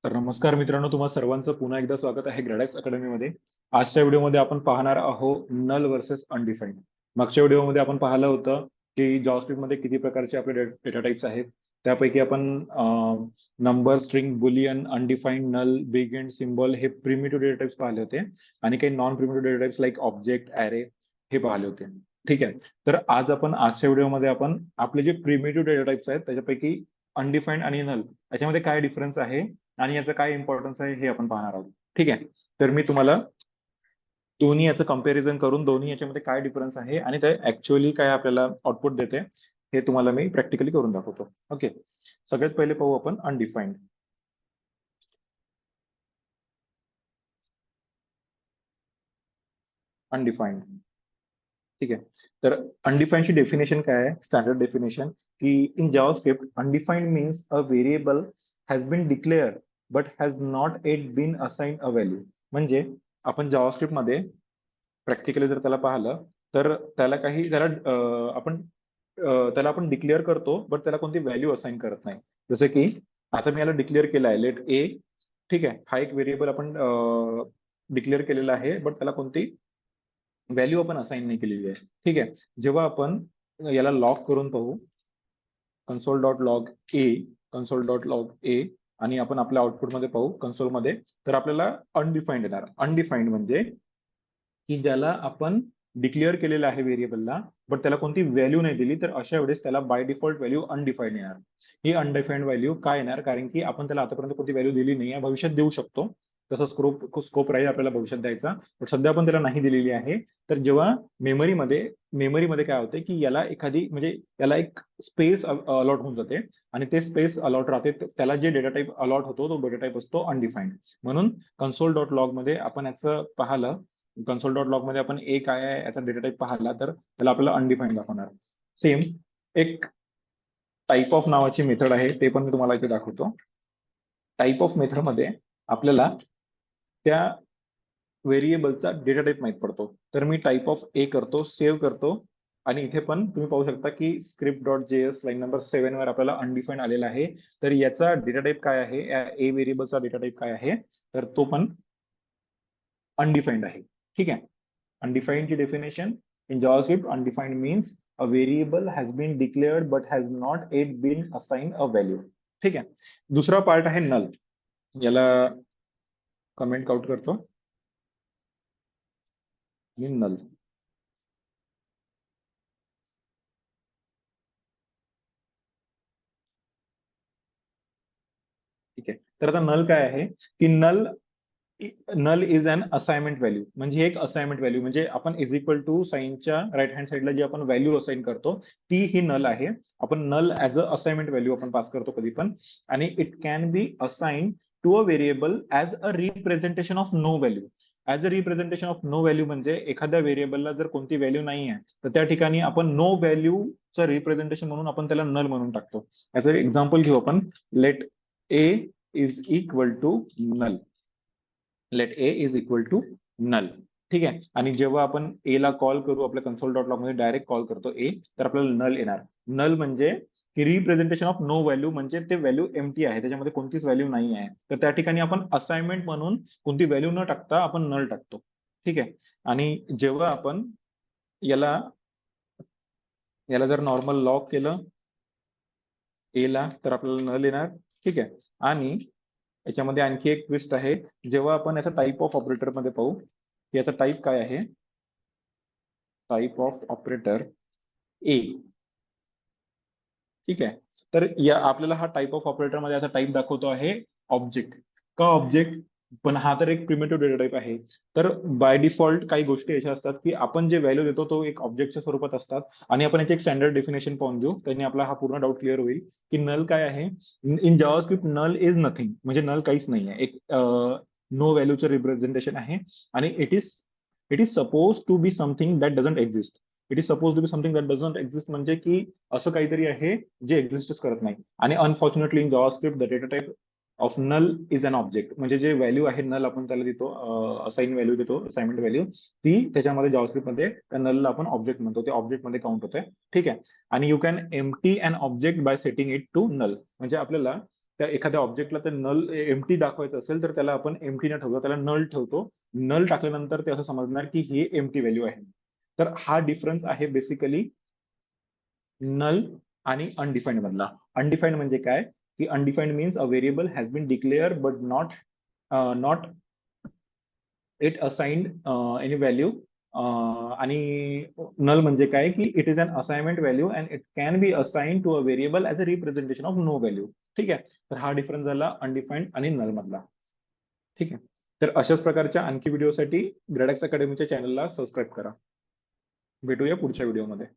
तर नमस्कार मित्रांनो, तुम्हा सर्वांचं पुन्हा एकदा स्वागत आहे ग्रॅडेक्स अकॅडमीमध्ये. आजच्या व्हिडिओमध्ये आपण पाहणार आहोत नल वर्सेस अनडिफाईन्ड. मागच्या व्हिडिओमध्ये आपण पाहिलं होतं की जावास्क्रिप्टमध्ये किती प्रकारचे आपले डेटा टाइप्स आहेत. त्यापैकी आपण number, string, boolean, undefined, null, big and symbol हे प्रिमिटिव्ह डेटा टाइप्स पाहिले होते आणि काही non primitive data types like object, array हे पाहिले होते. ठीक आहे. तर आज आपण आजच्या व्हिडिओमध्ये आपण आपले जे प्रिमिटिव्ह डेटा टाइप्स आहेत त्याच्यापैकी अनडिफाईन्ड आणि नल याच्यामध्ये काय डिफरन्स आहे आणि याचं काय इम्पॉर्टन्स आहे हे आपण पाहणार आहोत. ठीक आहे. तर मी तुम्हाला दोन्ही याचं कम्पॅरिझन करून दोन्ही याच्यामध्ये काय डिफरन्स आहे आणि ते ऍक्च्युअली काय आपल्याला आउटपुट देते हे तुम्हाला मी प्रॅक्टिकली करून दाखवतो. ओके. सगळ्यात पहिले पाहू आपण अनडिफाईन्ड. अनडिफाईन्ड. ठीक आहे. तर अनडिफाईन्डची डेफिनेशन काय आहे? स्टँडर्ड डेफिनेशन की in JavaScript undefined means a variable has been declared but has not yet been assign a value. म्हणजे आपण जावास्क्रिप्ट मध्ये प्रॅक्टिकली जर त्याला पाहिलं तर त्याला काही त्याला आपण डिक्लेअर करतो बट त्याला कोणती व्हॅल्यू असाइन करत नाही. जसं की आता मी याला डिक्लेअर केला आहे लेट ए. ठीक आहे. हा एक व्हेरिएबल आपण डिक्लेअर केलेला आहे बट त्याला कोणती व्हॅल्यू आपण असाइन नाही केलेली आहे. ठीक आहे. जेव्हा आपण याला लॉग करून पाहू console.log a आणि आपण आपल्या आउटपुटमध्ये पाहू कन्सोलमध्ये, तर आपल्याला अनडिफाईन्ड येणार. अनडिफाईन्ड म्हणजे की ज्याला आपण डिक्लेअर केलेलं आहे व्हेरिएबलला बट त्याला कोणती व्हॅल्यू नाही दिली, तर अशा वेळेस त्याला बाय डिफॉल्ट व्हॅल्यू अनडिफाईन्ड येणार. ही अनडिफाईन्ड व्हॅल्यू काय येणार? कारण की आपण त्याला आतापर्यंत कोणती व्हॅल्यू दिली नाही आहे. भविष्यात देऊ शकतो, तसा स्कोप राहील आपल्याला भविष्यात द्यायचा, पण सध्या आपण त्याला नाही दिलेली आहे. तर जेव्हा मेमरीमध्ये काय होते की याला एखादी म्हणजे याला एक स्पेस अलॉट होऊन जाते आणि ते स्पेस अलॉट राहते, त्याला जे डेटा टाइप अलॉट होतो तो डेटा टाइप असतो अनडिफाईन्ड. म्हणून console.log मध्ये आपण याचं पाहिलं, console.log मध्ये आपण ए काय आहे याचा डेटा टाइप पाहिला तर त्याला आपल्याला अनडिफाईन्ड दाखवणार. सेम एक टाइप ऑफ नावाची मेथड आहे, ते पण मी तुम्हाला इथे दाखवतो. टाइप ऑफ मेथड मध्ये आपल्याला त्या व्हेरिएबलचा डेटा टाइप माहित पडतो. तर मी टाइप ऑफ ए करतो, सेव्ह करतो आणि इथे पण तुम्ही पाहू शकता की script dot JS line number 7 वर आपल्याला अनडिफाईन्ड आलेला आहे. तर याचा डेटा टाइप काय आहे, या ए व्हेरिएबलचा डेटा टाइप काय आहे, तर तो पण अनडिफाईन्ड आहे. ठीक आहे. Undefined ची definition in JavaScript, undefined means a variable has been declared but has not yet been assigned a value. ठीक आहे. दुसरा पार्ट आहे null. याला कमेंट आउट करतो. null. ठीक आहे. तर आता null काय आहे की null is an assignment value. म्हणजे एक असाइनमेंट व्हॅल्यू म्हणजे आपण इज इक्वल टू साइनच्या राईट हँड साईडला जी आपण व्हॅल्यू असाइन करतो ती ही नल आहे. आपण null as a assignment value आपण पास करतो कधी पण, आणि it can be assign to a variable as a representation of no value. As a representation of no value म्हणजे एखाद्या व्हेरिएबलला जर कोणती व्हॅल्यू नाही आहे तर त्या ठिकाणी आपण नो व्हॅल्यूचं रिप्रेझेंटेशन म्हणून आपण त्याला नल म्हणून टाकतो. याचं एक्झाम्पल घेऊ आपण. Let a is equal to null. Let a is equal to null. ठीक आहे. आणि जेव्हा आपण ए ला कॉल करू आपल्या console.log मध्ये डायरेक्ट कॉल करतो ए, तर आपल्याला नल येणार. नल म्हणजे की रिप्रेझेंटेशन ऑफ नो व्हॅल्यू म्हणजे ते व्हॅल्यू एम्प्टी आहे, त्याच्यामध्ये कोणतीच व्हॅल्यू नाही आहे. तर त्या ठिकाणी आपण असाइनमेंट म्हणून कोणती व्हॅल्यू न टाकता आपण नल टाकतो. ठीक आहे. आणि जेव्हा आपण याला याला जर नॉर्मल लॉग केलं ए ला तर आपल्याला नल येणार. ठीक आहे. आणि याच्यामध्ये आणखी एक ट्विस्ट आहे. जेव्हा आपण याचा टाइप ऑफ ऑपरेटर मध्ये पाहू, याचा टाइप काय आहे, टाइप ऑफ ऑपरेटर ए. ठीक आहे. तर या आपल्याला हा टाइप ऑफ ऑपरेटर मध्ये याचा टाइप दाखवतो आहे ऑब्जेक्ट. का ऑब्जेक्ट? पण हा तर एक प्रिमिटिव्ह डेटा टाइप आहे. तर बाय डिफॉल्ट काही गोष्टी अशा असतात की आपण जे व्हॅल्यू देतो तो एक ऑब्जेक्टच्या स्वरूपात असतात. आणि आपण याची एक स्टँडर्ड डेफिनेशन पाहून घेऊ, त्यांनी आपला हा पूर्ण डाऊट क्लिअर होईल की नल काय आहे. In JavaScript null is nothing, म्हणजे नल काहीच नाही आहे, एक नो व्हॅल्यूचं रिप्रेझेंटेशन आहे. आणि it is suppose to be something that doesn't exist. It is suppose to be something that doesn't exist म्हणजे की असं काहीतरी आहे जे एक्झिस्टच करत नाही. आणि unfortunately in JavaScript the data type of null is an object. म्हणजे जे व्हॅल्यू आहे नल आपण त्याला देतो, असाइन व्हॅल्यू देतो, असाइनमेंट व्हॅल्यू, ती त्याच्यामध्ये जावास्क्रिप्ट मध्ये त्या नलला आपण ऑब्जेक्ट म्हणतो, ते ऑब्जेक्ट मध्ये काउंट होते. ठीक आहे. आणि you can empty an object by setting it to null. म्हणजे आपल्याला त्या एखाद्या ऑब्जेक्टला ते नल एम्प्टी दाखवायचं असेल तर त्याला आपण एम्प्टी न ठेवतो, त्याला नल ठेवतो. नल टाकल्यानंतर ते असं समजणार की हे एम्प्टी व्हॅल्यू आहे. तर हा डिफरन्स आहे बेसिकली नल आणि अनडिफाईन्ड मधला. अनडिफाईन्ड म्हणजे काय, की undefined means a variable has been declare but not it assigned any value. आणि नल म्हणजे काय, की it is an assignment value and it can be assigned to a variable as a representation of no value. ठीक आहे. तर हा difference झाला undefined आणि नल मधला. ठीक आहे. तर अशाच प्रकारच्या आणखी व्हिडिओसाठी ग्रॅडेक्स अकॅडमीच्या चॅनलला सबस्क्राईब करा. भेटूया पुढच्या व्हिडिओमध्ये.